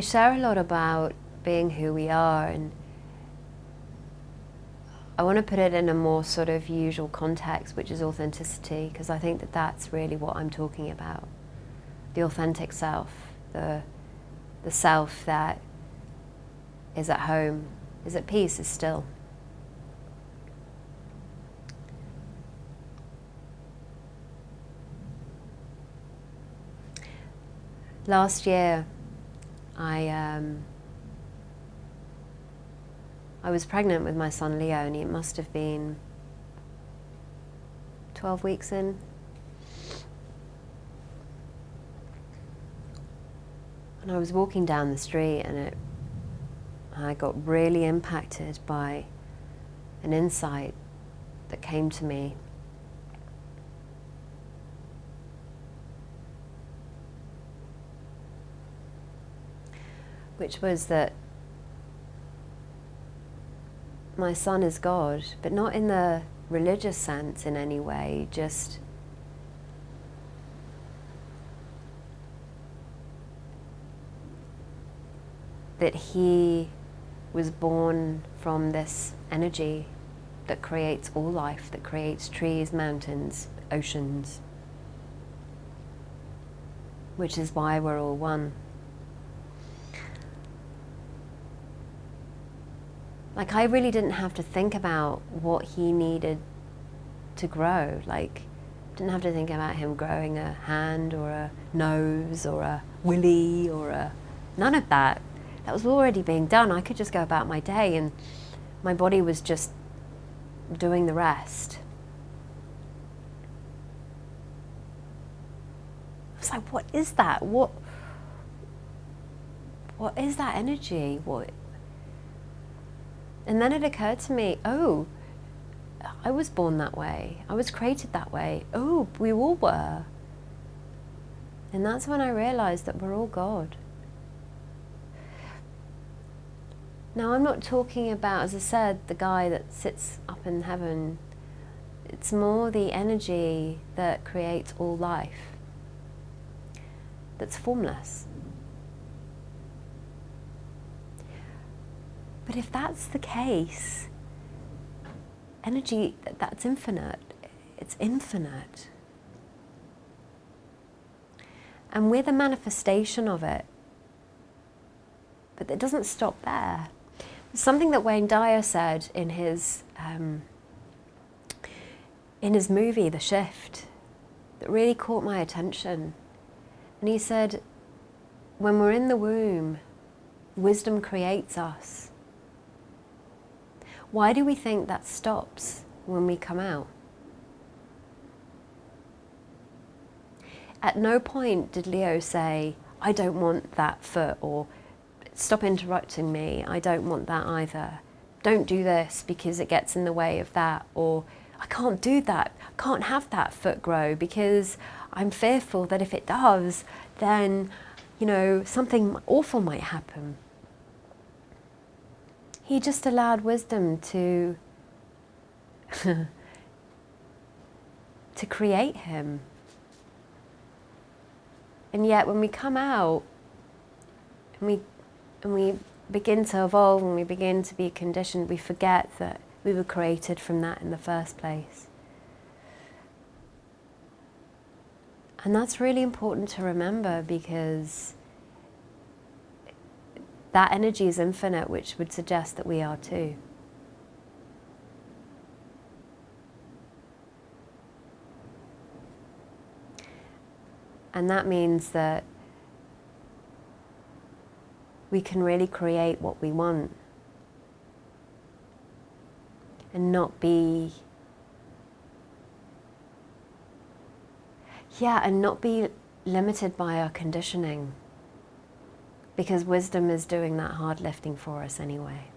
share a lot about being who we are, and I want to put it in a more sort of usual context, which is authenticity, because I think that that's really what I'm talking about. The authentic self, the self that is at home, is at peace, is still. Last year, I was pregnant with my son Leo, and it must have been 12 weeks in. And I was walking down the street, and I got really impacted by an insight that came to me. Which was that my son is God, but not in the religious sense in any way, just that he was born from this energy that creates all life, that creates trees, mountains, oceans, which is why we're all one. Like, I really didn't have to think about what he needed to grow. Like, didn't have to think about him growing a hand or a nose or a willy or none of that. That was already being done. I could just go about my day, and my body was just doing the rest. I was like, what is that? What is that energy? And then it occurred to me, oh, I was born that way. I was created that way. Oh, we all were. And that's when I realized that we're all God. Now, I'm not talking about, as I said, the guy that sits up in heaven. It's more the energy that creates all life, that's formless. But if that's the case, energy, that's infinite. It's infinite. And we're the manifestation of it. But it doesn't stop there. Something that Wayne Dyer said in his movie, The Shift, that really caught my attention. And he said, when we're in the womb, wisdom creates us. Why do we think that stops when we come out? At no point did Leo say, I don't want that foot, or stop interrupting me, I don't want that either. Don't do this because it gets in the way of that, or I can't do that, I can't have that foot grow because I'm fearful that if it does, then, something awful might happen. He just allowed wisdom to create him. And yet when we come out and we begin to evolve and we begin to be conditioned, we forget that we were created from that in the first place. And that's really important to remember, because that energy is infinite, which would suggest that we are too. And that means that we can really create what we want and not be limited by our conditioning. Because wisdom is doing that hard lifting for us anyway.